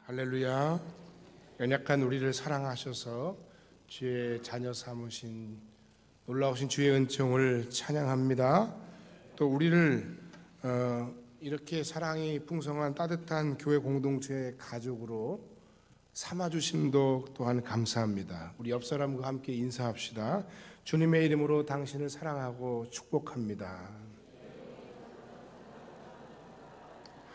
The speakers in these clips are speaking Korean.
할렐루야. 연약한 우리를 사랑하셔서 주의 자녀 삼으신 놀라우신 주의 은총을 찬양합니다. 또 우리를 이렇게 사랑이 풍성한 따뜻한 교회 공동체의 가족으로 삼아주심도 또한 감사합니다. 우리 옆 사람과 함께 인사합시다. 주님의 이름으로 당신을 사랑하고 축복합니다.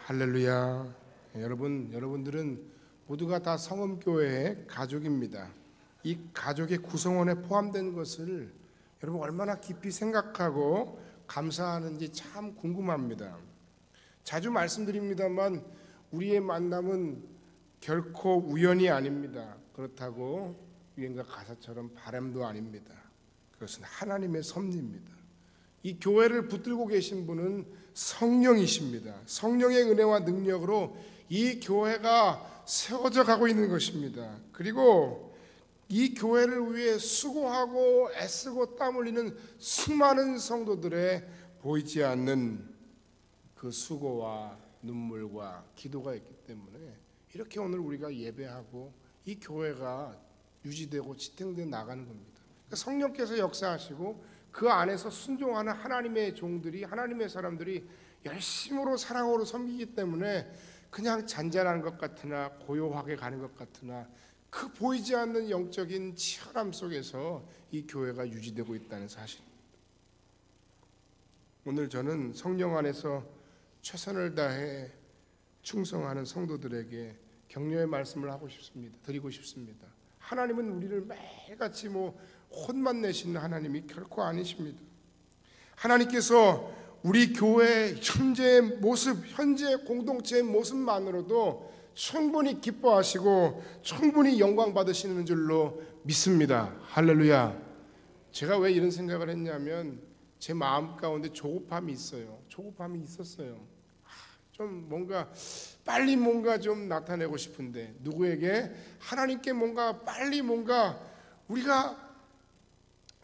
할렐루야. 여러분들은 모두가 다 성음교회의 가족입니다. 이 가족의 구성원에 포함된 것을 여러분 얼마나 깊이 생각하고 감사하는지 참 궁금합니다. 자주 말씀드립니다만 우리의 만남은 결코 우연이 아닙니다. 그렇다고 유행가 가사처럼 바람도 아닙니다. 그것은 하나님의 섭리입니다. 이 교회를 붙들고 계신 분은 성령이십니다. 성령의 은혜와 능력으로 이 교회가 세워져 가고 있는 것입니다. 그리고 이 교회를 위해 수고하고 애쓰고 땀 흘리는 수많은 성도들의 보이지 않는 그 수고와 눈물과 기도가 있기 때문에 이렇게 오늘 우리가 예배하고 이 교회가 유지되고 지탱되어 나가는 겁니다. 그러니까 성령께서 역사하시고 그 안에서 순종하는 하나님의 종들이, 하나님의 사람들이 열심으로 사랑으로 섬기기 때문에 그냥 잔잔한 것 같으나 고요하게 가는 것 같으나 그 보이지 않는 영적인 치열함 속에서 이 교회가 유지되고 있다는 사실입니다. 오늘 저는 성령 안에서 최선을 다해 충성하는 성도들에게 격려의 말씀을 드리고 싶습니다. 하나님은 우리를 매일같이 혼만 내시는 하나님이 결코 아니십니다. 하나님께서 우리 교회의 현재의 모습, 현재 공동체의 모습만으로도 충분히 기뻐하시고 충분히 영광 받으시는 줄로 믿습니다. 할렐루야. 제가 왜 이런 생각을 했냐면 제 마음 가운데 조급함이 있었어요. 좀 빨리 좀 나타내고 싶은데, 누구에게? 하나님께 빨리 우리가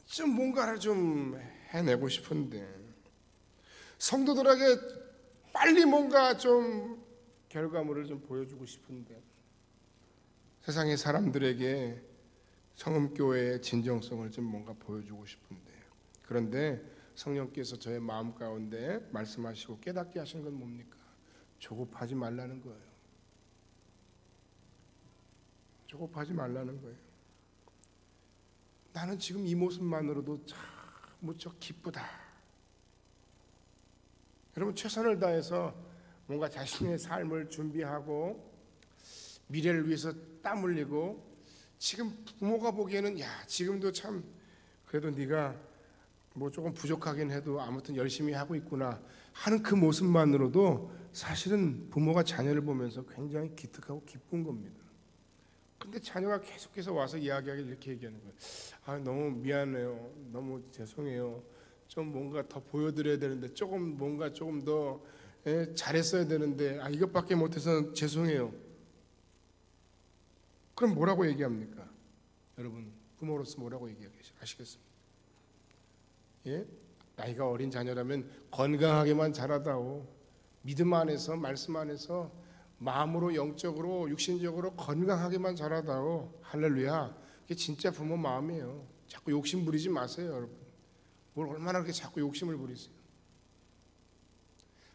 좀 뭔가를 좀 해내고 싶은데, 성도들에게 빨리 좀 결과물을 좀 보여주고 싶은데, 세상의 사람들에게 성음교회의 진정성을 좀 보여주고 싶은데, 그런데 성령께서 저의 마음 가운데 말씀하시고 깨닫게 하신 건 뭡니까? 조급하지 말라는 거예요. 조급하지 말라는 거예요. 나는 지금 이 모습만으로도 참 무척 기쁘다. 여러분, 최선을 다해서 뭔가 자신의 삶을 준비하고 미래를 위해서 땀 흘리고, 지금 부모가 보기에는 지금도 참 그래도 네가 조금 부족하긴 해도 아무튼 열심히 하고 있구나 하는 그 모습만으로도 사실은 부모가 자녀를 보면서 굉장히 기특하고 기쁜 겁니다. 근데 자녀가 계속해서 와서 이렇게 얘기하는 거예요. 너무 미안해요. 너무 죄송해요. 좀 더 보여드려야 되는데, 조금 더 잘했어야 되는데, 이것밖에 못해서 죄송해요. 그럼 뭐라고 얘기합니까? 여러분, 부모로서 뭐라고 얘기하시겠습니까? 예? 나이가 어린 자녀라면 건강하게만 자라다오. 믿음 안에서, 말씀 안에서 마음으로, 영적으로, 육신적으로 건강하게만 자라다오. 할렐루야. 그게 진짜 부모 마음이에요. 자꾸 욕심 부리지 마세요, 여러분. 뭘 얼마나 그렇게 자꾸 욕심을 부리세요?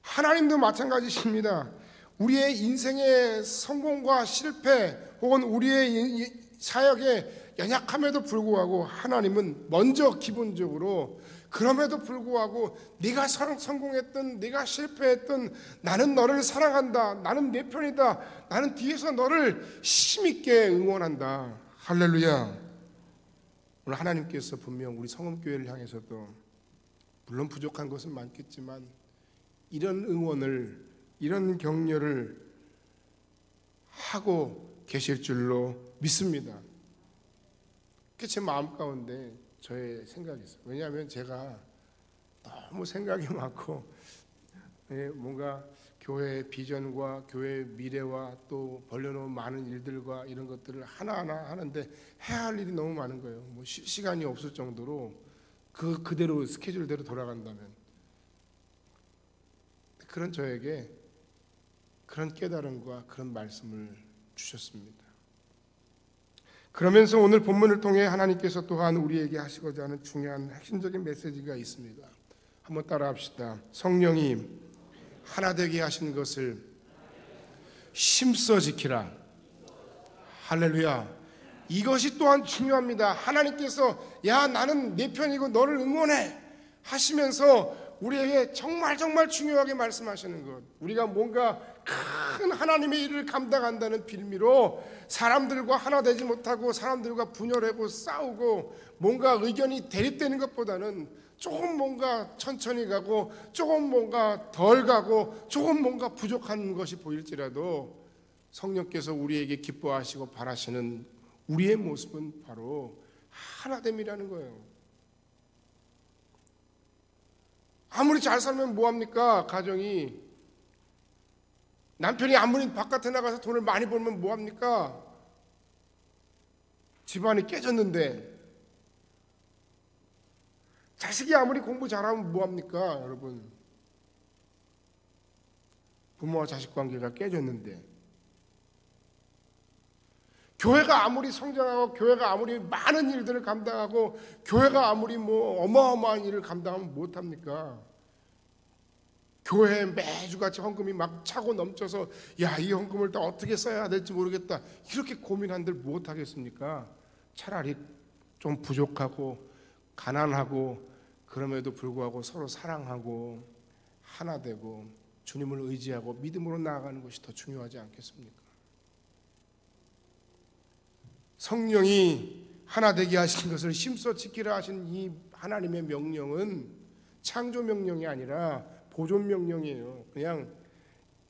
하나님도 마찬가지십니다. 우리의 인생의 성공과 실패 혹은 우리의 사역에 연약함에도 불구하고 하나님은 먼저 기본적으로, 그럼에도 불구하고 네가 성공했든 네가 실패했든 나는 너를 사랑한다. 나는 내 편이다. 나는 뒤에서 너를 힘있게 응원한다. 할렐루야. 오늘 하나님께서 분명 우리 성음교회를 향해서도 물론 부족한 것은 많겠지만 이런 응원을, 이런 격려를 하고 계실 줄로 믿습니다. 그게 제 마음 가운데 저의 생각이 있어요. 왜냐하면 제가 너무 생각이 많고 뭔가 교회의 비전과 교회의 미래와 또 벌려놓은 많은 일들과 이런 것들을 하나하나 하는데 해야 할 일이 너무 많은 거예요. 시간이 없을 정도로 그대로 스케줄대로 돌아간다면, 그런 저에게 그런 깨달음과 그런 말씀을 주셨습니다. 그러면서 오늘 본문을 통해 하나님께서 또한 우리에게 하시고자 하는 중요한 핵심적인 메시지가 있습니다. 한번 따라합시다. 성령이 하나 되게 하신 것을 힘써 지키라. 할렐루야. 이것이 또한 중요합니다. 하나님께서 야 나는 내 편이고 너를 응원해 하시면서 우리에게 정말 중요하게 말씀하시는 것, 우리가 뭔가 큰 하나님의 일을 감당한다는 빌미로 사람들과 하나 되지 못하고 사람들과 분열하고 싸우고 뭔가 의견이 대립되는 것보다는 조금 뭔가 천천히 가고 조금 뭔가 덜 가고 조금 뭔가 부족한 것이 보일지라도 성령께서 우리에게 기뻐하시고 바라시는 우리의 모습은 바로 하나됨이라는 거예요. 아무리 잘 살면 뭐합니까? 가정이 남편이 아무리 바깥에 나가서 돈을 많이 벌면 뭐합니까? 집안이 깨졌는데 자식이 아무리 공부 잘하면 뭐합니까? 여러분, 부모와 자식 관계가 깨졌는데 교회가 아무리 성장하고 교회가 아무리 많은 일들을 감당하고 교회가 아무리 뭐 어마어마한 일을 감당하면 못합니까? 교회에 매주같이 헌금이 막 차고 넘쳐서 야, 이 헌금을 또 어떻게 써야 될지 모르겠다 이렇게 고민한들 못하겠습니까? 차라리 좀 부족하고 가난하고 그럼에도 불구하고 서로 사랑하고 하나 되고 주님을 의지하고 믿음으로 나아가는 것이 더 중요하지 않겠습니까? 성령이 하나 되게 하신 것을 힘써 지키라 하신 이 하나님의 명령은 창조 명령이 아니라 보존 명령이에요. 그냥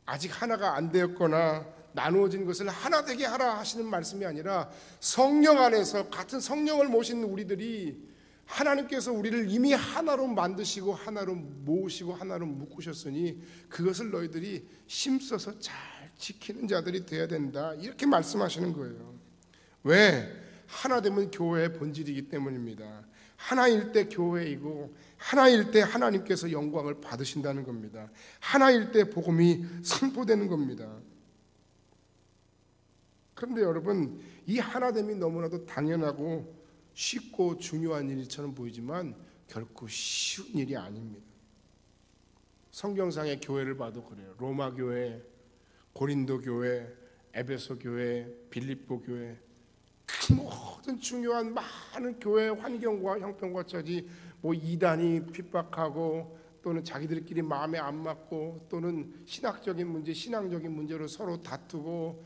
아직 하나가 안 되었거나 나누어진 것을 하나 되게 하라 하시는 말씀이 아니라 성령 안에서 같은 성령을 모신 우리들이 하나님께서 우리를 이미 하나로 만드시고 하나로 모으시고 하나로 묶으셨으니 그것을 너희들이 힘써서 잘 지키는 자들이 되어야 된다 이렇게 말씀하시는 거예요. 왜? 하나 되면 교회의 본질이기 때문입니다. 하나일 때 교회이고 하나일 때 하나님께서 영광을 받으신다는 겁니다. 하나일 때 복음이 선포되는 겁니다. 그런데 여러분, 이 하나됨이 너무나도 당연하고 쉽고 중요한 일처럼 보이지만 결코 쉬운 일이 아닙니다. 성경상의 교회를 봐도 그래요. 로마 교회, 고린도 교회, 에베소 교회, 빌립보 교회, 그 모든 중요한 많은 교회 환경과 형편과 처지, 뭐 이단이 핍박하고 또는 자기들끼리 마음에 안 맞고 또는 신학적인 문제, 신앙적인 문제로 서로 다투고,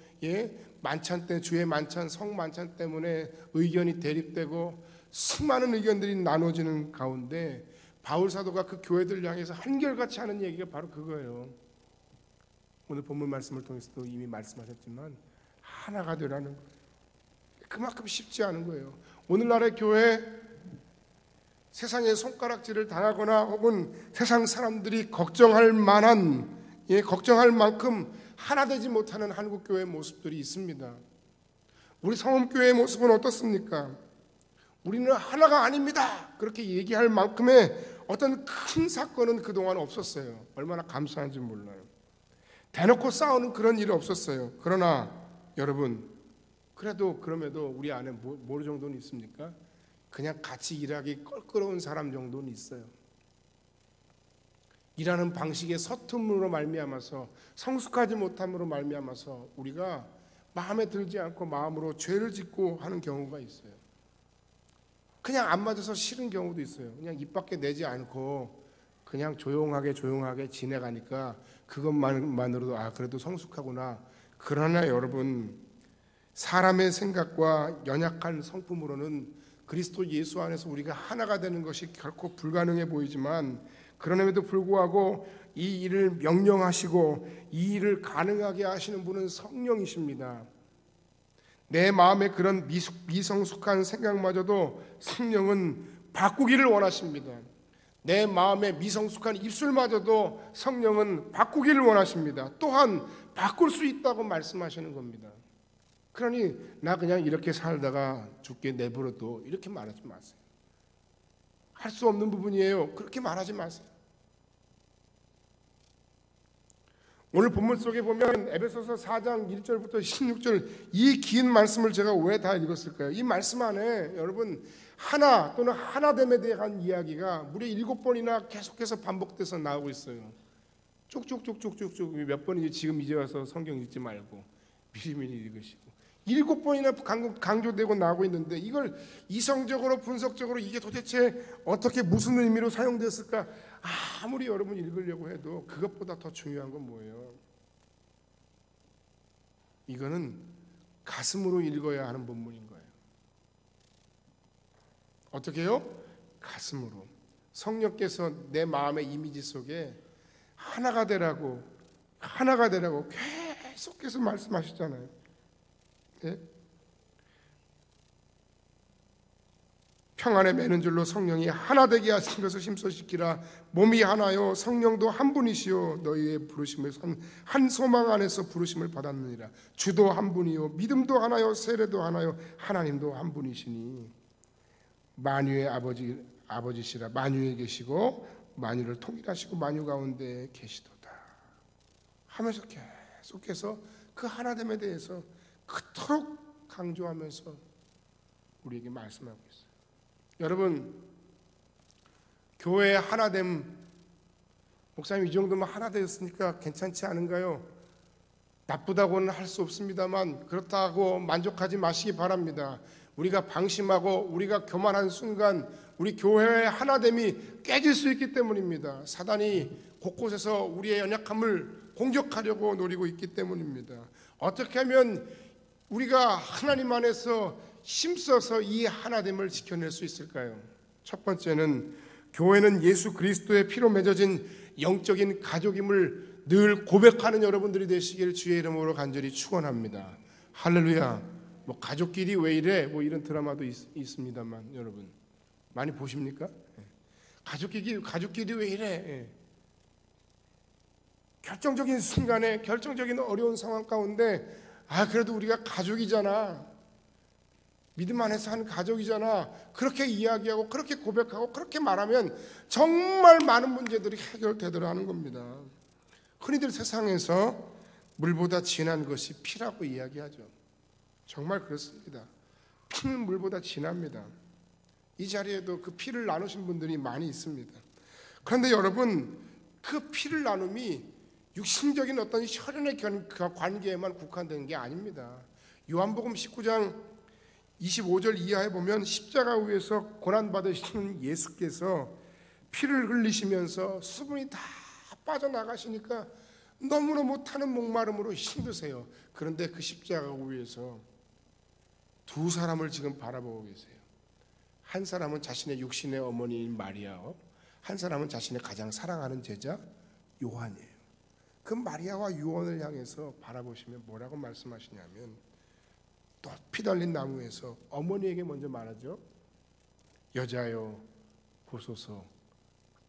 만찬 때 주의 만찬, 성 만찬 때문에 의견이 대립되고 수많은 의견들이 나눠지는 가운데 바울 사도가 그 교회들 향해서 한결같이 하는 얘기가 바로 그거예요. 오늘 본문 말씀을 통해서도 이미 말씀하셨지만 하나가 되라는 거예요. 그만큼 쉽지 않은 거예요. 오늘날의 교회, 세상의 손가락질을 당하거나 혹은 세상 사람들이 걱정할 만한, 걱정할 만큼 하나 되지 못하는 한국교회의 모습들이 있습니다. 우리 성험교회의 모습은 어떻습니까? 우리는 하나가 아닙니다 그렇게 얘기할 만큼의 어떤 큰 사건은 그동안 없었어요. 얼마나 감사한지 몰라요. 대놓고 싸우는 그런 일이 없었어요. 그러나 여러분, 그럼에도 우리 안에 뭐 정도는 있습니까? 그냥 같이 일하기 껄끄러운 사람 정도는 있어요. 일하는 방식의 서툼으로 말미암아서, 성숙하지 못함으로 말미암아서 우리가 마음에 들지 않고 마음으로 죄를 짓고 하는 경우가 있어요. 그냥 안 맞아서 싫은 경우도 있어요. 그냥 입 밖에 내지 않고 그냥 조용하게 지내가니까 그것만으로도 그래도 성숙하구나. 그러나 여러분, 사람의 생각과 연약한 성품으로는 그리스도 예수 안에서 우리가 하나가 되는 것이 결코 불가능해 보이지만, 그럼에도 불구하고 이 일을 명령하시고 이 일을 가능하게 하시는 분은 성령이십니다. 내 마음에 그런 미성숙한 생각마저도 성령은 바꾸기를 원하십니다. 내 마음의 미성숙한 입술마저도 성령은 바꾸기를 원하십니다. 또한 바꿀 수 있다고 말씀하시는 겁니다. 그러니 나 그냥 이렇게 살다가 죽게 내버려둬 이렇게 말하지 마세요. 할 수 없는 부분이에요. 그렇게 말하지 마세요. 오늘 본문 속에 보면 에베소서 4장 1절부터 16절 이 긴 말씀을 제가 왜 다 읽었을까요? 이 말씀 안에 여러분 하나 또는 하나됨에 대한 이야기가 무려 7번이나 계속해서 반복돼서 나오고 있어요. 쭉쭉쭉쭉쭉쭉 몇 번인지 지금 이제 와서 성경 읽지 말고 미리미리 읽으시고 7번이나 강조되고 나오고 있는데 이걸 이성적으로 분석적으로 이게 도대체 어떻게 무슨 의미로 사용됐을까 아무리 여러분 읽으려고 해도 그것보다 더 중요한 건 뭐예요? 이거는 가슴으로 읽어야 하는 본문인 거예요. 어떻게 해요? 가슴으로. 성령께서 내 마음의 이미지 속에 하나가 되라고 계속해서 말씀하시잖아요. 네? 평안에 매는 줄로 성령이 하나 되게 하신 것을 힘써시키라. 몸이 하나요 성령도 한 분이시요 너희의 부르심을 한 소망 안에서 부르심을 받았느니라. 주도 한 분이요 믿음도 하나요 세례도 하나요 하나님도 한 분이시니 만유의 아버지시라. 만유에 계시고 만유를 통일하시고 만유 가운데 계시도다 하면서 계속해서 그 하나됨에 대해서 그토록 강조하면서 우리에게 말씀하고 있어요. 여러분, 교회의 하나됨, 목사님 이 정도면 하나 되었으니까 괜찮지 않은가요? 나쁘다고는 할 수 없습니다만 그렇다고 만족하지 마시기 바랍니다. 우리가 방심하고 우리가 교만한 순간 우리 교회의 하나됨이 깨질 수 있기 때문입니다. 사단이 곳곳에서 우리의 연약함을 공격하려고 노리고 있기 때문입니다. 어떻게 하면 우리가 하나님 안에서 힘써서 이 하나됨을 지켜낼 수 있을까요? 첫 번째는 교회는 예수 그리스도의 피로 맺어진 영적인 가족임을 늘 고백하는 여러분들이 되시길 주의 이름으로 간절히 축원합니다. 할렐루야. 뭐 가족끼리 왜 이래? 뭐 이런 드라마도 있습니다만 여러분 많이 보십니까? 가족끼리 왜 이래? 결정적인 순간에 결정적인 어려운 상황 가운데 그래도 우리가 가족이잖아. 믿음 안에서 한 가족이잖아. 그렇게 이야기하고 그렇게 고백하고 그렇게 말하면 정말 많은 문제들이 해결되더라 하는 겁니다. 흔히들 세상에서 물보다 진한 것이 피라고 이야기하죠. 정말 그렇습니다. 피는 물보다 진합니다. 이 자리에도 그 피를 나누신 분들이 많이 있습니다. 그런데 여러분 그 피를 나눔이 육신적인 어떤 혈연의 관계에만 국한된 게 아닙니다. 요한복음 19장 25절 이하에 보면 십자가 위에서 고난받으시는 예수께서 피를 흘리시면서 수분이 다 빠져나가시니까 너무너무 타는 목마름으로 힘드세요. 그런데 그 십자가 위에서 두 사람을 지금 바라보고 계세요. 한 사람은 자신의 육신의 어머니인 마리아와 한 사람은 자신의 가장 사랑하는 제자 요한이에요. 그 마리아와 요한을 향해서 바라보시면 뭐라고 말씀하시냐면 높이 달린 나무에서 어머니에게 먼저 말하죠. 여자여 보소서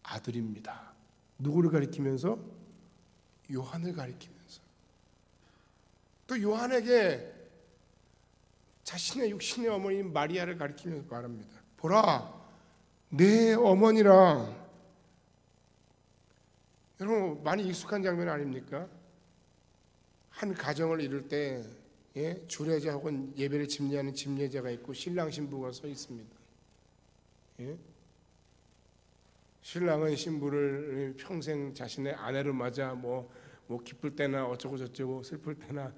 아들입니다. 누구를 가리키면서? 요한을 가리키면서 또 요한에게 자신의 육신의 어머니인 마리아를 가리키면서 말합니다. 보라 내 어머니랑. 여러분 많이 익숙한 장면 아닙니까? 한 가정을 이룰 때 주례자 혹은 예배를 집례하는 집례자가 있고 신랑 신부가 서 있습니다. 신랑은 신부를 평생 자신의 아내로 맞아 뭐 기쁠 때나 어쩌고 저쩌고 슬플 때나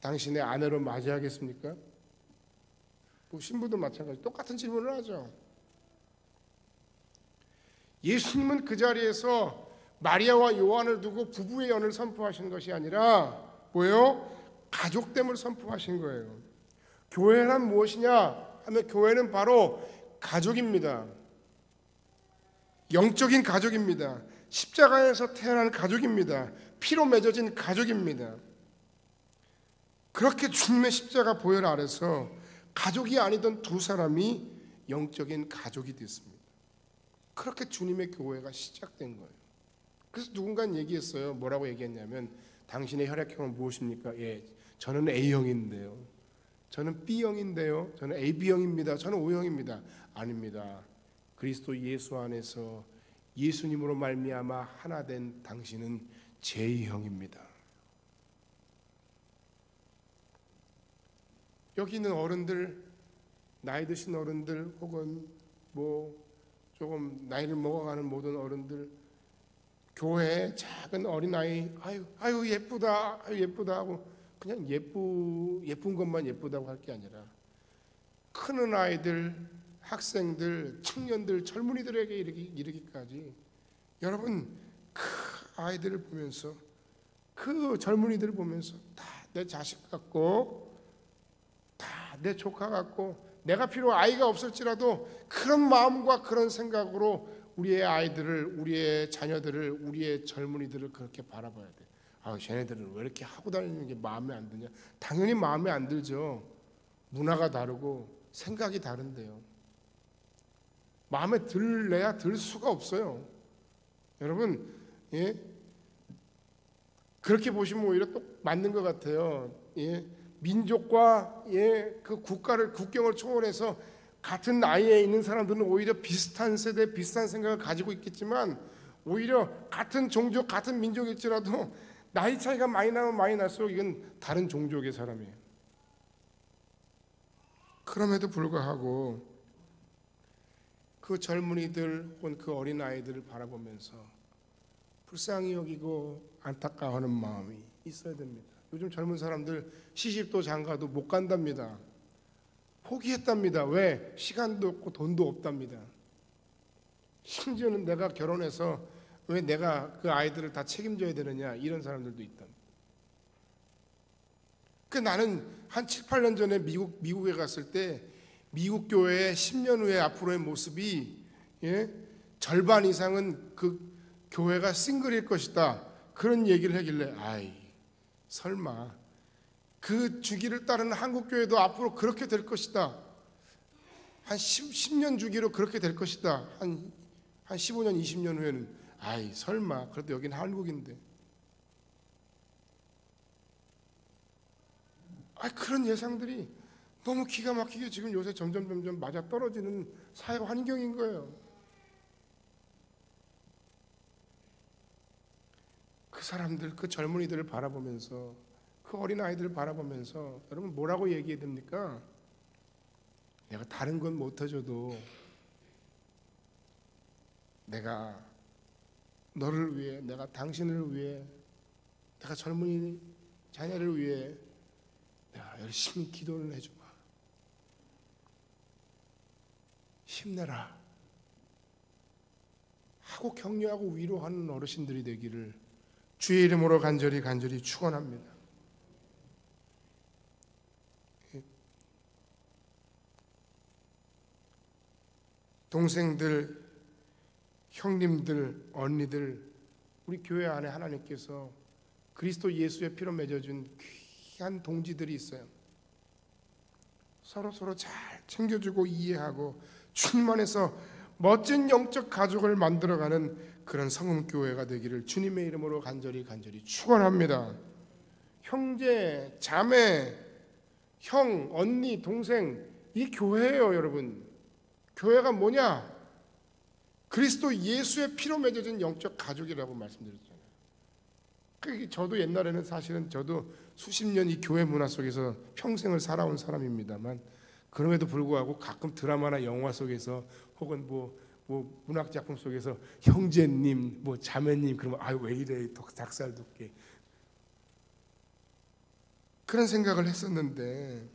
당신의 아내로 맞이하겠습니까? 뭐 신부도 마찬가지 똑같은 질문을 하죠. 예수님은 그 자리에서 마리아와 요한을 두고 부부의 연을 선포하신 것이 아니라 뭐예요? 가족됨을 선포하신 거예요. 교회란 무엇이냐 하면 교회는 바로 가족입니다. 영적인 가족입니다. 십자가에서 태어난 가족입니다. 피로 맺어진 가족입니다. 그렇게 주님의 십자가 보혈 아래서 가족이 아니던 두 사람이 영적인 가족이 됐습니다. 그렇게 주님의 교회가 시작된 거예요. 그래서 누군가는 얘기했어요. 뭐라고 얘기했냐면 당신의 혈액형은 무엇입니까? 저는 A형인데요. 저는 B형인데요. 저는 AB형입니다. 저는 O형입니다. 아닙니다. 그리스도 예수 안에서 예수님으로 말미암아 하나 된 당신은 제2 형입니다. 여기 있는 어른들, 나이 드신 어른들 혹은 뭐 조금 나이를 먹어가는 모든 어른들, 교회에 작은 어린아이 아유 예쁘다 아유 예쁘다 하고 그냥 예쁜 것만 예쁘다고 할 게 아니라 크는 아이들, 학생들, 청년들, 젊은이들에게 이르기까지 여러분 그 아이들을 보면서 그 젊은이들을 보면서 다 내 자식 같고 다 내 조카 같고 내가 비록 아이가 없을지라도 그런 마음과 그런 생각으로 우리의 아이들을, 우리의 자녀들을, 우리의 젊은이들을 그렇게 바라봐야 돼. 아, 쟤네들은 왜 이렇게 하고 다니는 게 마음에 안 드냐? 당연히 마음에 안 들죠. 문화가 다르고 생각이 다른데요. 마음에 들래야 들 수가 없어요. 여러분, 예? 그렇게 보시면 오히려 또 맞는 것 같아요. 예? 민족과 그 국경을 초월해서 같은 나이에 있는 사람들은 오히려 비슷한 세대, 비슷한 생각을 가지고 있겠지만 오히려 같은 종족, 같은 민족일지라도 나이 차이가 많이 나면 많이 날수록 이건 다른 종족의 사람이에요. 그럼에도 불구하고 그 젊은이들 혹은 그 어린아이들을 바라보면서 불쌍히 여기고 안타까워하는 마음이 있어야 됩니다. 요즘 젊은 사람들 시집도 장가도 못 간답니다. 포기했답니다. 왜? 시간도 없고 돈도 없답니다. 심지어는 내가 결혼해서 왜 내가 그 아이들을 다 책임져야 되느냐 이런 사람들도 있답니다. 그 나는 한 7, 8년 전에 미국에 갔을 때 미국 교회의 10년 후에 앞으로의 모습이 절반 이상은 그 교회가 싱글일 것이다. 그런 얘기를 하길래 아이 설마 그 주기를 따르는 한국 교회도 앞으로 그렇게 될 것이다. 한 10년 주기로 그렇게 될 것이다. 한 15년, 20년 후에는 아이 설마 그래도 여기는 한국인데. 그런 예상들이 너무 기가 막히게 지금 요새 점점 맞아 떨어지는 사회 환경인 거예요. 그 사람들, 그 젊은이들을 바라보면서 그 어린아이들을 바라보면서 여러분 뭐라고 얘기해야 됩니까? 내가 다른 건 못해줘도 내가 너를 위해, 내가 당신을 위해, 내가 젊은이 자녀를 위해 내가 열심히 기도를 해줘봐. 힘내라 하고 격려하고 위로하는 어르신들이 되기를 주의 이름으로 간절히 축원합니다. 동생들, 형님들, 언니들, 우리 교회 안에 하나님께서 그리스도 예수의 피로 맺어준 귀한 동지들이 있어요. 서로 잘 챙겨주고 이해하고 주님 안에서 멋진 영적 가족을 만들어가는 그런 성음교회가 되기를 주님의 이름으로 간절히 축원합니다. 형제, 자매, 형, 언니, 동생, 이 교회예요. 여러분, 교회가 뭐냐? 그리스도 예수의 피로 맺어진 영적 가족이라고 말씀드렸잖아요. 저도 옛날에는 사실은 저도 수십 년 이 교회 문화 속에서 평생을 살아온 사람입니다만 그럼에도 불구하고 가끔 드라마나 영화 속에서 혹은 뭐 문학 작품 속에서 형제님, 뭐 자매님 그러면 왜 이래 닭살 돋게 그런 생각을 했었는데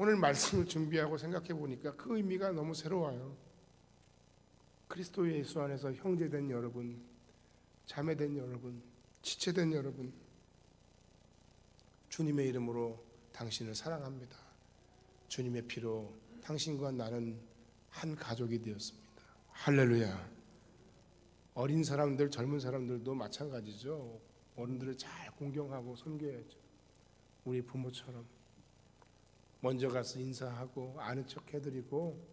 오늘 말씀을 준비하고 생각해 보니까 그 의미가 너무 새로워요. 그리스도 예수 안에서 형제된 여러분, 자매된 여러분, 지체된 여러분, 주님의 이름으로 당신을 사랑합니다. 주님의 피로 당신과 나는 한 가족이 되었습니다. 할렐루야. 어린 사람들, 젊은 사람들도 마찬가지죠. 어른들을 잘 공경하고 섬겨야죠. 우리 부모처럼 먼저 가서 인사하고 아는 척 해드리고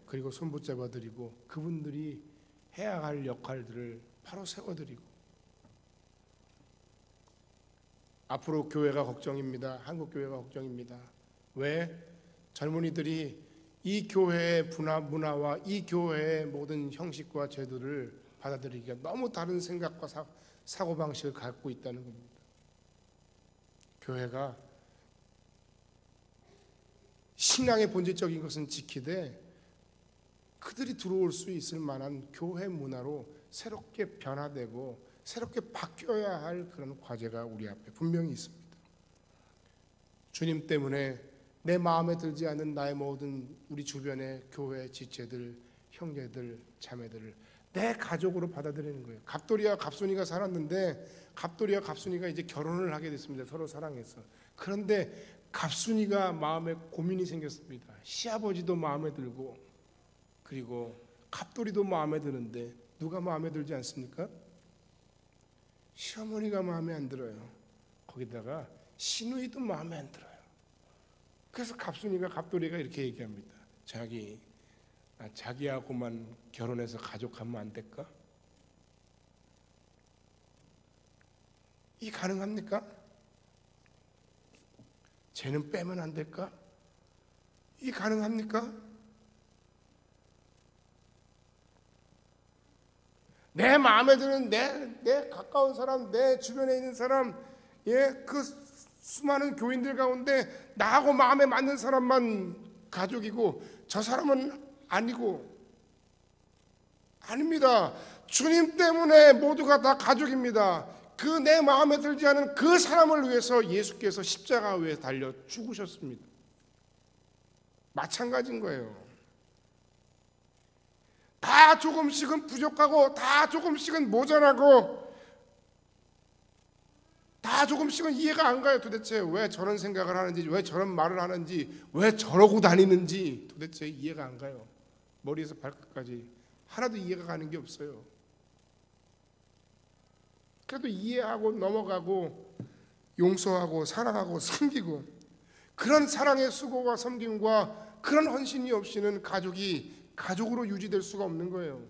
그리고 손 붙잡아드리고 그분들이 해야 할 역할들을 바로 세워드리고 앞으로 교회가 걱정입니다. 한국 교회가 걱정입니다. 왜? 젊은이들이 이 교회의 문화와 이 교회의 모든 형식과 제도를 받아들이기가 너무 다른 생각과 사고방식을 갖고 있다는 겁니다. 교회가 신앙의 본질적인 것은 지키되 그들이 들어올 수 있을 만한 교회 문화로 새롭게 변화되고 새롭게 바뀌어야 할 그런 과제가 우리 앞에 분명히 있습니다. 주님 때문에 내 마음에 들지 않는 나의 모든 우리 주변의 교회 지체들, 형제들, 자매들을 내 가족으로 받아들이는 거예요. 갑돌이와 갑순이가 살았는데 갑돌이와 갑순이가 이제 결혼을 하게 됐습니다. 서로 사랑해서. 그런데 갑순이가 마음에 고민이 생겼습니다. 시아버지도 마음에 들고 그리고 갑돌이도 마음에 드는데 누가 마음에 들지 않습니까? 시어머니가 마음에 안 들어요. 거기다가 시누이도 마음에 안 들어요. 그래서 갑순이가 갑돌이가 이렇게 얘기합니다. 자기하고만 결혼해서 가족하면 안 될까? 이 가능합니까? 쟤는 빼면 안 될까? 이 가능합니까? 내 마음에 드는 내 가까운 사람, 내 주변에 있는 사람, 그 수많은 교인들 가운데 나하고 마음에 맞는 사람만 가족이고 저 사람은 아니고, 아닙니다. 주님 때문에 모두가 다 가족입니다. 그 내 마음에 들지 않은 그 사람을 위해서 예수께서 십자가 위에 달려 죽으셨습니다. 마찬가지인 거예요. 다 조금씩은 부족하고 다 조금씩은 모자라고 다 조금씩은 이해가 안 가요. 도대체 왜 저런 생각을 하는지, 왜 저런 말을 하는지, 왜 저러고 다니는지 도대체 이해가 안 가요. 머리에서 발끝까지 하나도 이해가 가는 게 없어요. 그래도 이해하고 넘어가고 용서하고 사랑하고 섬기고, 그런 사랑의 수고와 섬김과 그런 헌신이 없이는 가족이 가족으로 유지될 수가 없는 거예요.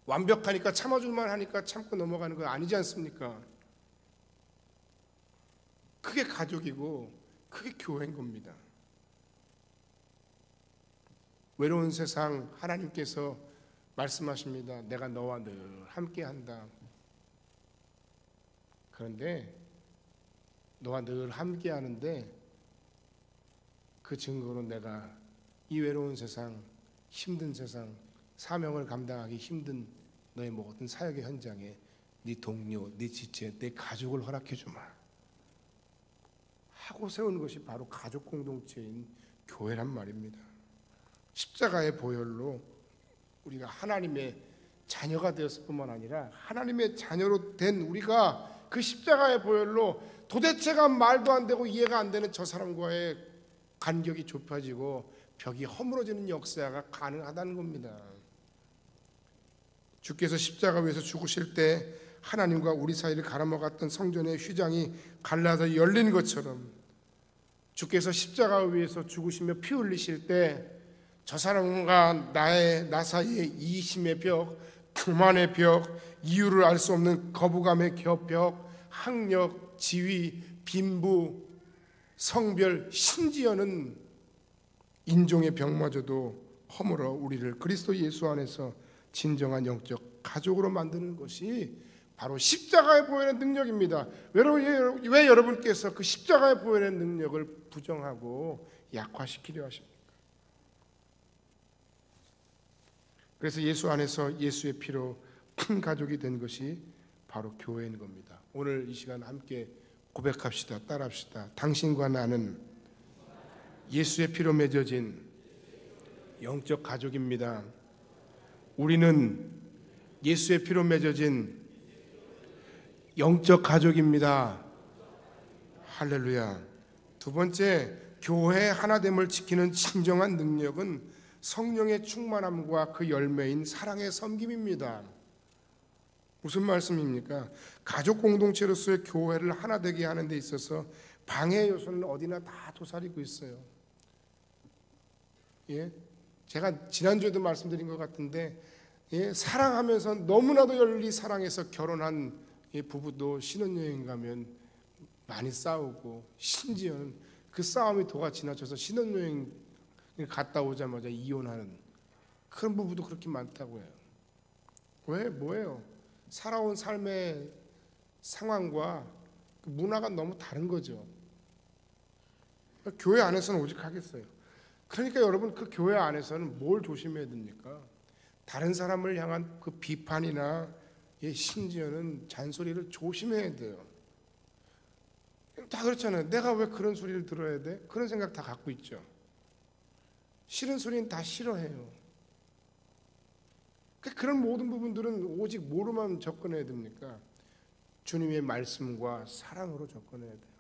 완벽하니까 참아줄만 하니까 참고 넘어가는 거 아니지 않습니까? 그게 가족이고 그게 교회인 겁니다. 외로운 세상 하나님께서 말씀하십니다. 내가 너와 늘 함께한다. 그런데 너와 늘 함께하는데 그 증거로 내가 이 외로운 세상, 힘든 세상, 사명을 감당하기 힘든 너의 모든 사역의 현장에 네 동료, 네 지체, 내 가족을 허락해 주마 하고 세우는 것이 바로 가족 공동체인 교회란 말입니다. 십자가의 보혈로 우리가 하나님의 자녀가 되었을 뿐만 아니라 하나님의 자녀로 된 우리가 그 십자가의 보혈로 도대체가 말도 안 되고 이해가 안 되는 저 사람과의 간격이 좁혀지고 벽이 허물어지는 역사가 가능하다는 겁니다. 주께서 십자가 위에서 죽으실 때 하나님과 우리 사이를 가로막았던 성전의 휘장이 갈라서 열린 것처럼 주께서 십자가 위에서 죽으시며 피 흘리실 때 저 사람과 나 사이의 이심의 벽, 교만의 벽, 이유를 알 수 없는 거부감의 벽, 학력, 지위, 빈부, 성별, 심지어는 인종의 벽마저도 허물어 우리를 그리스도 예수 안에서 진정한 영적 가족으로 만드는 것이 바로 십자가의 보혈의 능력입니다. 왜 여러분께서 그 십자가의 보혈의 능력을 부정하고 약화시키려 하십니까? 그래서 예수 안에서 예수의 피로 큰 가족이 된 것이 바로 교회인 겁니다. 오늘 이 시간 함께 고백합시다. 따라합시다. 당신과 나는 예수의 피로 맺어진 영적 가족입니다. 우리는 예수의 피로 맺어진 영적 가족입니다. 할렐루야. 두 번째, 교회의 하나됨을 지키는 진정한 능력은 성령의 충만함과 그 열매인 사랑의 섬김입니다. 무슨 말씀입니까? 가족 공동체로서의 교회를 하나 되게 하는 데 있어서 방해 요소는 어디나 다 도사리고 있어요. 제가 지난주에도 말씀드린 것 같은데 사랑하면서 너무나도 열리 사랑해서 결혼한 부부도 신혼여행 가면 많이 싸우고 심지어는 그 싸움이 도가 지나쳐서 신혼여행 갔다 오자마자 이혼하는 그런 부부도 그렇게 많다고 해요. 왜? 뭐예요? 살아온 삶의 상황과 문화가 너무 다른 거죠. 교회 안에서는 오직 하겠어요. 그러니까 여러분, 그 교회 안에서는 뭘 조심해야 됩니까? 다른 사람을 향한 그 비판이나 심지어는 잔소리를 조심해야 돼요. 다 그렇잖아요. 내가 왜 그런 소리를 들어야 돼? 그런 생각 다 갖고 있죠. 싫은 소리는 다 싫어해요. 그런 모든 부분들은 오직 뭐로만 접근해야 됩니까? 주님의 말씀과 사랑으로 접근해야 돼요.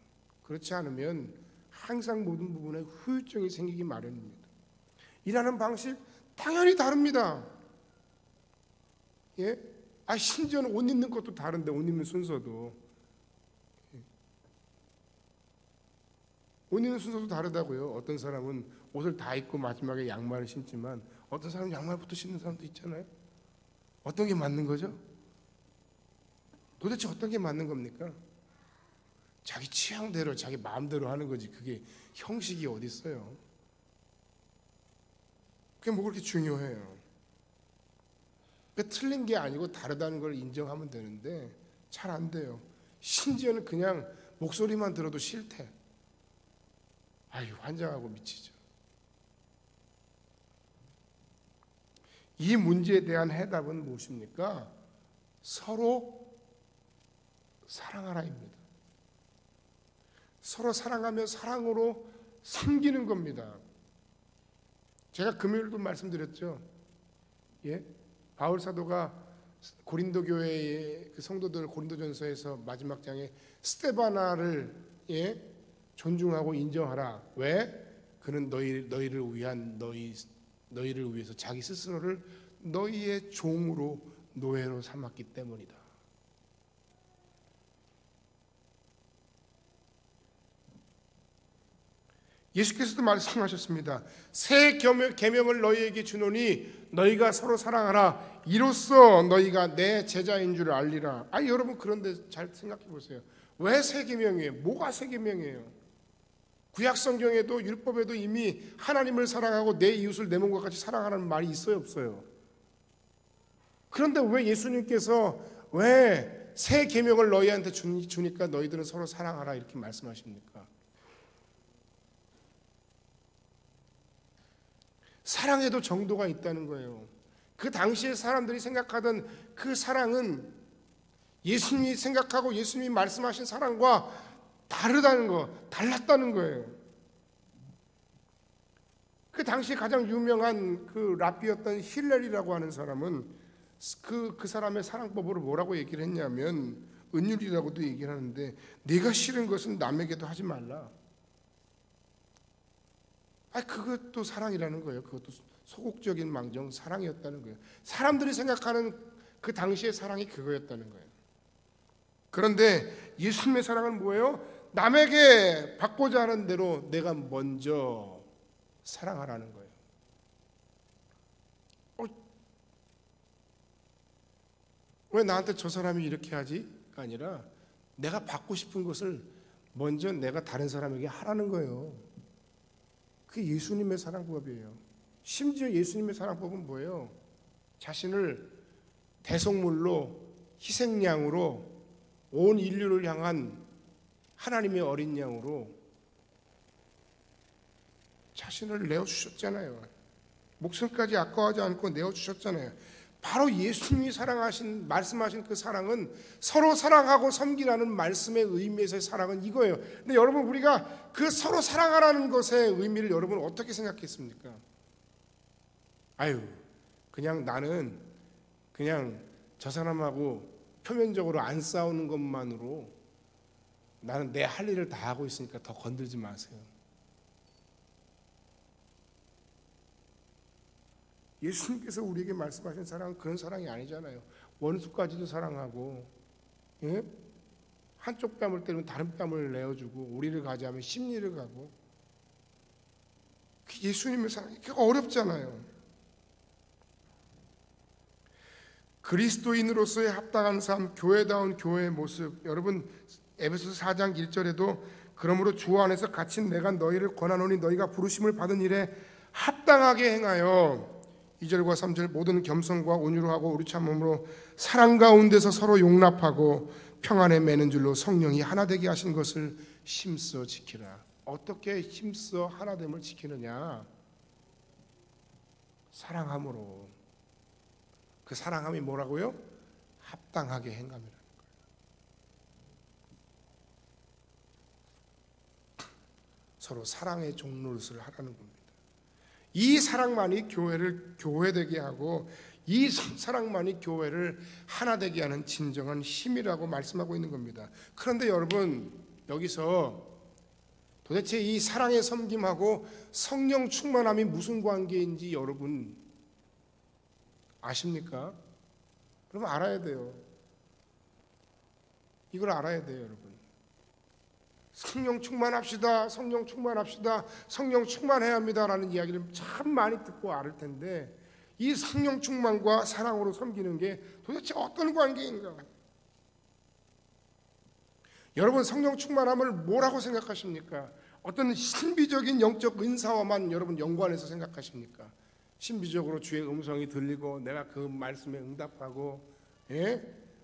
그렇지 않으면 항상 모든 부분에 후유증이 생기기 마련입니다. 일하는 방식 당연히 다릅니다. 예? 심지어는 옷 입는 것도 다른데, 옷 입는 순서도. 옷 입는 순서도 다르다고요. 어떤 사람은 옷을 다 입고 마지막에 양말을 신지만 어떤 사람은 양말부터 신는 사람도 있잖아요. 어떤 게 맞는 거죠? 도대체 어떤 게 맞는 겁니까? 자기 취향대로 자기 마음대로 하는 거지, 그게 형식이 어디 있어요? 그게 뭐 그렇게 중요해요? 틀린 게 아니고 다르다는 걸 인정하면 되는데 잘 안 돼요. 심지어는 그냥 목소리만 들어도 싫대. 아유, 환장하고 미치죠. 이 문제에 대한 해답은 무엇입니까? 서로 사랑하라입니다. 서로 사랑하며 사랑으로 섬기는 겁니다. 제가 금요일도 말씀드렸죠. 예? 바울 사도가 고린도 교회의 그 성도들 고린도전서에서 마지막 장에 스데바나를 존중하고 인정하라. 왜? 그는 너희를 위해서 자기 스스로를 너희의 종으로 노예로 삼았기 때문이다. 예수께서도 말씀하셨습니다. 새 계명을 너희에게 주노니 너희가 서로 사랑하라. 이로써 너희가 내 제자인 줄 알리라. 여러분, 그런데 잘 생각해 보세요. 왜 새 계명이에요? 뭐가 새 계명이에요? 구약 성경에도 율법에도 이미 하나님을 사랑하고 내 이웃을 내 몸과 같이 사랑하라는 말이 있어요, 없어요? 그런데 왜 예수님께서 왜 새 계명을 너희한테 주니까 너희들은 서로 사랑하라 이렇게 말씀하십니까? 사랑에도 정도가 있다는 거예요. 그 당시에 사람들이 생각하던 그 사랑은 예수님이 생각하고 예수님이 말씀하신 사랑과 다르다는 거, 달랐다는 거예요. 그 당시 가장 유명한 그 랍비였던 힐렐이라고 하는 사람은 그 사람의 사랑법으로 뭐라고 얘기를 했냐면, 은율이라고도 얘기를 하는데, 네가 싫은 것은 남에게도 하지 말라. 그것도 사랑이라는 거예요. 그것도 소극적인 망정 사랑이었다는 거예요. 사람들이 생각하는 그 당시의 사랑이 그거였다는 거예요. 그런데 예수님의 사랑은 뭐예요? 남에게 받고자 하는 대로 내가 먼저 사랑하라는 거예요. 왜 나한테 저 사람이 이렇게 하지? 아니라 내가 받고 싶은 것을 먼저 내가 다른 사람에게 하라는 거예요. 그게 예수님의 사랑법이에요. 심지어 예수님의 사랑법은 뭐예요? 자신을 대속물로 희생양으로 온 인류를 향한 하나님의 어린 양으로 자신을 내어주셨잖아요. 목숨까지 아까워하지 않고 내어주셨잖아요. 바로 예수님이 말씀하신 그 사랑은 서로 사랑하고 섬기라는 말씀의 의미에서의 사랑은 이거예요. 근데 여러분, 우리가 그 서로 사랑하라는 것의 의미를 여러분 어떻게 생각했습니까? 그냥 나는 그냥 저 사람하고 표면적으로 안 싸우는 것만으로 나는 내 할 일을 다 하고 있으니까 더 건들지 마세요. 예수님께서 우리에게 말씀하신 사랑은 그런 사랑이 아니잖아요. 원수까지도 사랑하고, 한쪽 뺨을 때리면 다른 뺨을 내어주고, 우리를 가자면 심리를 가고. 그게 예수님의 사랑이 그게 어렵잖아요. 그리스도인으로서의 합당한 삶, 교회다운 교회의 모습. 여러분, 에베소서 4장 1절에도 그러므로 주 안에서 갇힌 내가 너희를 권하노니 너희가 부르심을 받은 일에 합당하게 행하여 2절과 3절 모든 겸손과 온유로 하고 우리 참음으로 사랑 가운데서 서로 용납하고 평안에 매는 줄로 성령이 하나 되게 하신 것을 힘써 지키라. 어떻게 힘써 하나됨을 지키느냐? 사랑함으로. 그 사랑함이 뭐라고요? 합당하게 행함이라는 거예요. 서로 사랑의 종노릇을 하라는 겁니다. 이 사랑만이 교회를 교회되게 하고 이 사랑만이 교회를 하나 되게 하는 진정한 힘이라고 말씀하고 있는 겁니다. 그런데 여러분, 여기서 도대체 이 사랑의 섬김하고 성령 충만함이 무슨 관계인지 여러분 아십니까? 여러분 알아야 돼요. 이걸 알아야 돼요, 여러분. 성령 충만합시다. 성령 충만합시다. 성령 충만해야 합니다라는 이야기를 참 많이 듣고 알을 텐데 이 성령 충만과 사랑으로 섬기는 게 도대체 어떤 관계인가? 여러분 성령 충만함을 뭐라고 생각하십니까? 어떤 신비적인 영적 은사와만 여러분 연관해서 생각하십니까? 신비적으로 주의 음성이 들리고 내가 그 말씀에 응답하고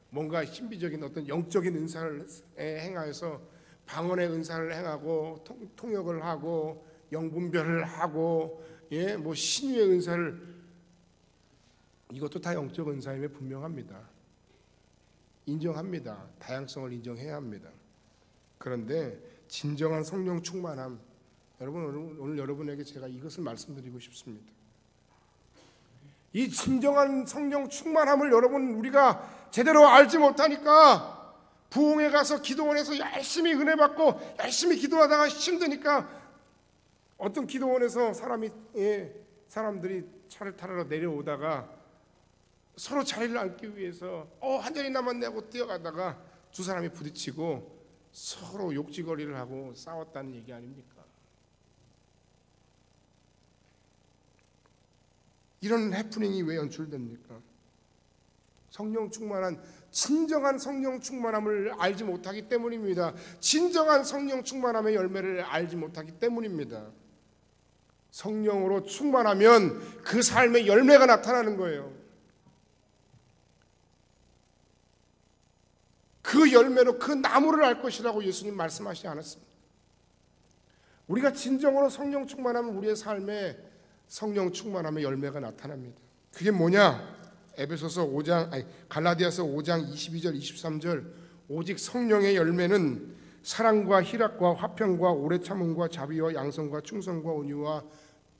뭔가 신비적인 어떤 영적인 은사를 행하여서 방언의 은사를 행하고 통역을 하고 영분별을 하고 뭐 신유의 은사를 이것도 다 영적 은사임에 분명합니다. 인정합니다. 다양성을 인정해야 합니다. 그런데 진정한 성령 충만함, 여러분 오늘 여러분에게 제가 이것을 말씀드리고 싶습니다. 이 진정한 성령 충만함을 여러분 우리가 제대로 알지 못하니까 부흥회 가서 기도원에서 열심히 은혜 받고 열심히 기도하다가 힘드니까 어떤 기도원에서 사람들이 차를 타러 내려오다가 서로 자리를 앉기 위해서 한 자리 남았네 하고 뛰어가다가 두 사람이 부딪히고 서로 욕지거리를 하고 싸웠다는 얘기 아닙니까? 이런 해프닝이 왜 연출됩니까? 성령 충만한 진정한 성령 충만함을 알지 못하기 때문입니다. 진정한 성령 충만함의 열매를 알지 못하기 때문입니다. 성령으로 충만하면 그 삶의 열매가 나타나는 거예요. 그 열매로 그 나무를 알 것이라고 예수님 말씀하시지 않았습니다. 우리가 진정으로 성령 충만하면 우리의 삶에 성령 충만함의 열매가 나타납니다. 그게 뭐냐? 갈라디아서 5장 22절 23절 오직 성령의 열매는 사랑과 희락과 화평과 오래 참음과 자비와 양성과 충성과 온유와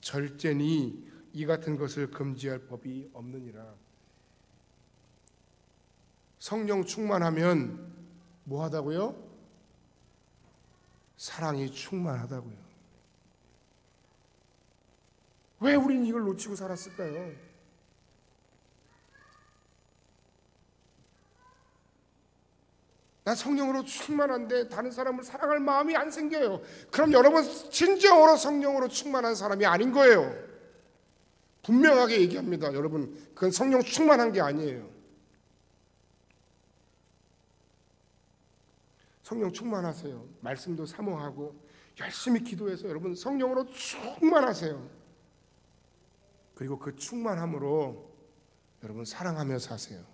절제니 이 같은 것을 금지할 법이 없느니라. 성령 충만하면 뭐 하다고요? 사랑이 충만하다고요. 왜 우린 이걸 놓치고 살았을까요? 나 성령으로 충만한데 다른 사람을 사랑할 마음이 안 생겨요. 그럼 여러분 진정으로 성령으로 충만한 사람이 아닌 거예요. 분명하게 얘기합니다. 여러분 그건 성령 충만한 게 아니에요. 성령 충만하세요. 말씀도 사모하고 열심히 기도해서 여러분 성령으로 충만하세요. 그리고 그 충만함으로 여러분 사랑하며 사세요.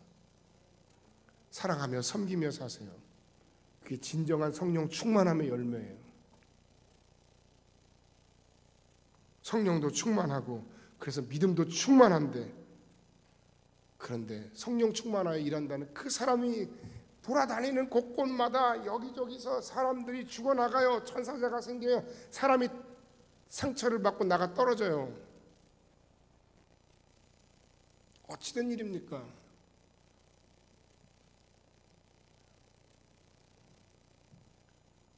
사랑하며 섬기며 사세요. 그게 진정한 성령 충만함의 열매예요. 성령도 충만하고 그래서 믿음도 충만한데 그런데 성령 충만하여 일한다는 그 사람이 돌아다니는 곳곳마다 여기저기서 사람들이 죽어나가요. 천사자가 생겨요. 사람이 상처를 받고 나가 떨어져요. 어찌된 일입니까?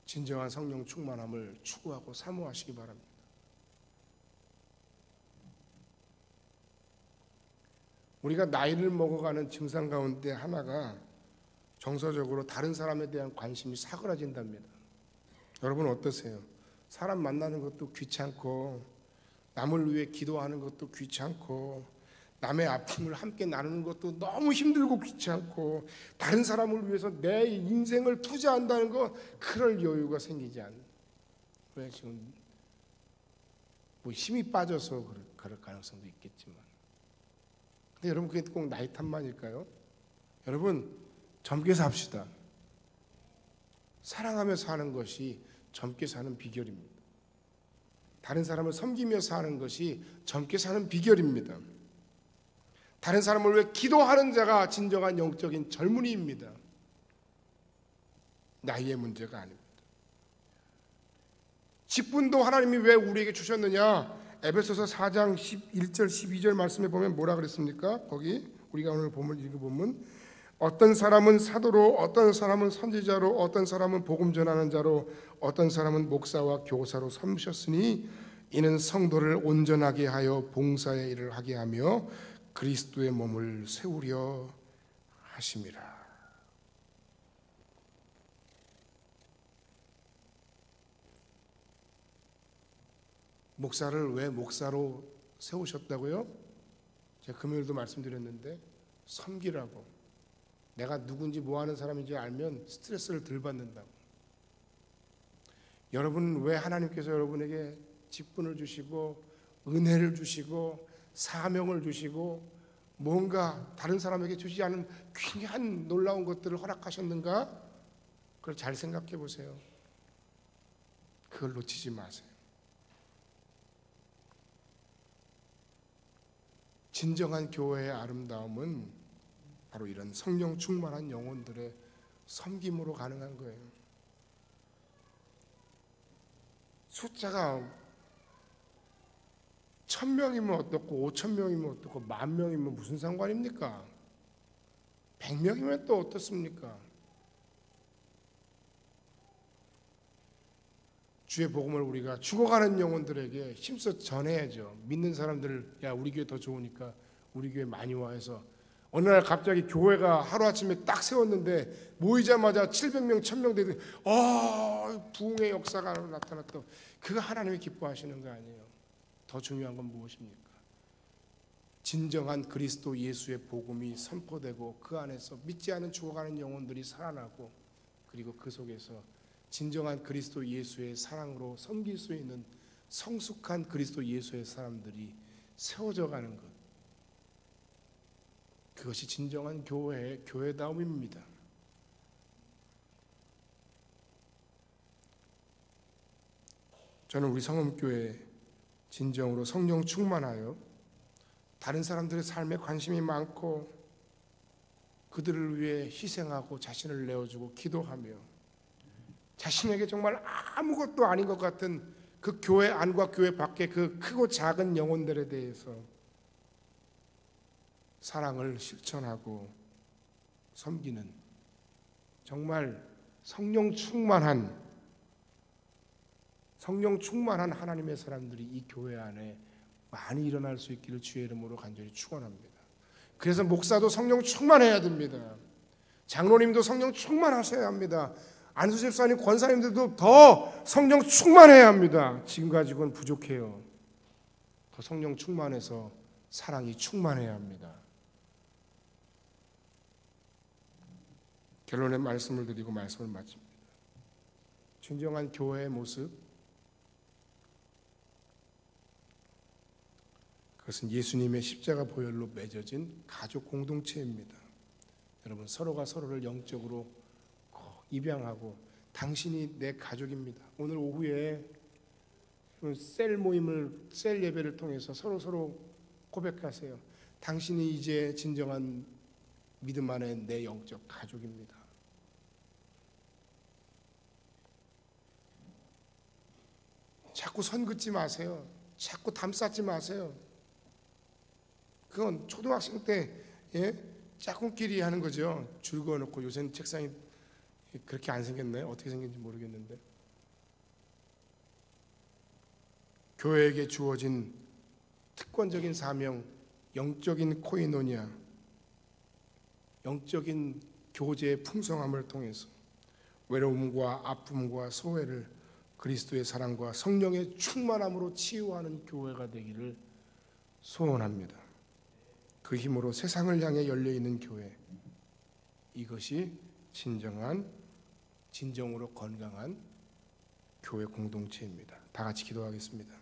진정한 성령 충만함을 추구하고 사모하시기 바랍니다. 우리가 나이를 먹어가는 증상 가운데 하나가 정서적으로 다른 사람에 대한 관심이 사그라진답니다. 여러분 어떠세요? 사람 만나는 것도 귀찮고 남을 위해 기도하는 것도 귀찮고 남의 아픔을 함께 나누는 것도 너무 힘들고 귀찮고 다른 사람을 위해서 내 인생을 투자한다는 거 그럴 여유가 생기지 않아요. 왜 지금 뭐 힘이 빠져서 그럴 가능성도 있겠지만, 근데 여러분 그게 꼭 나이 탓만일까요? 여러분 젊게 삽시다. 사랑하며 사는 것이 젊게 사는 비결입니다. 다른 사람을 섬기며 사는 것이 젊게 사는 비결입니다. 다른 사람을 위해 기도하는 자가 진정한 영적인 젊은이입니다. 나이의 문제가 아닙니다. 직분도 하나님이 왜 우리에게 주셨느냐? 에베소서 4장 11절 12절 말씀에 보면 뭐라 그랬습니까? 거기 우리가 오늘 읽어보면 어떤 사람은 사도로, 어떤 사람은 선지자로, 어떤 사람은 복음 전하는 자로, 어떤 사람은 목사와 교사로 삼으셨으니 이는 성도를 온전하게 하여 봉사의 일을 하게 하며 그리스도의 몸을 세우려 하심이라. 목사를 왜 목사로 세우셨다고요? 제가 금요일도 말씀드렸는데 섬기라고. 내가 누군지 뭐하는 사람인지 알면 스트레스를 덜 받는다고. 여러분 왜 하나님께서 여러분에게 직분을 주시고 은혜를 주시고 사명을 주시고 뭔가 다른 사람에게 주지 않은 귀한 놀라운 것들을 허락하셨는가? 그걸 잘 생각해 보세요. 그걸 놓치지 마세요. 진정한 교회의 아름다움은 바로 이런 성령 충만한 영혼들의 섬김으로 가능한 거예요. 숫자가 1000명이면 어떻고 5000명이면 어떻고 10,000명이면 무슨 상관입니까? 100명이면 또 어떻습니까? 주의 복음을 우리가 죽어가는 영혼들에게 힘써 전해야죠. 믿는 사람들을 야 우리 교회 더 좋으니까 우리 교회 많이 와 해서 어느 날 갑자기 교회가 하루아침에 딱 세웠는데 모이자마자 700명 1000명 되더니 부흥의 역사가 나타났다. 그거 하나님이 기뻐하시는 거 아니에요. 더 중요한 건 무엇입니까? 진정한 그리스도 예수의 복음이 선포되고 그 안에서 믿지 않은 죽어가는 영혼들이 살아나고 그리고 그 속에서 진정한 그리스도 예수의 사랑으로 섬길 수 있는 성숙한 그리스도 예수의 사람들이 세워져 가는 것, 그것이 진정한 교회의 교회다움입니다. 저는 우리 성음교회 진정으로 성령 충만하여 다른 사람들의 삶에 관심이 많고 그들을 위해 희생하고 자신을 내어주고 기도하며 자신에게 정말 아무것도 아닌 것 같은 그 교회 안과 교회 밖의 그 크고 작은 영혼들에 대해서 사랑을 실천하고 섬기는 정말 성령 충만한 하나님의 사람들이 이 교회 안에 많이 일어날 수 있기를 주의 이름으로 간절히 축원합니다. 그래서 목사도 성령 충만해야 됩니다. 장로님도 성령 충만하셔야 합니다. 안수 집사님, 권사님들도 더 성령 충만해야 합니다. 지금 가지고는 부족해요. 더 성령 충만해서 사랑이 충만해야 합니다. 결론의 말씀을 드리고 말씀을 마칩니다. 진정한 교회의 모습, 그것은 예수님의 십자가 보혈로 맺어진 가족 공동체입니다. 여러분 서로가 서로를 영적으로 입양하고 당신이 내 가족입니다. 오늘 오후에 셀 예배를 통해서 서로 고백하세요. 당신이 이제 진정한 믿음 안에 내 영적 가족입니다. 자꾸 선 긋지 마세요. 자꾸 담 쌓지 마세요. 그건 초등학생 때 짝꿍끼리 하는 거죠. 줄 그어놓고. 요새는 책상이 그렇게 안 생겼나요? 어떻게 생겼는지 모르겠는데 교회에게 주어진 특권적인 사명, 영적인 코이노니아, 영적인 교제의 풍성함을 통해서 외로움과 아픔과 소외를 그리스도의 사랑과 성령의 충만함으로 치유하는 교회가 되기를 소원합니다. 그 힘으로 세상을 향해 열려있는 교회, 이것이 진정으로 건강한 교회 공동체입니다. 다 같이 기도하겠습니다.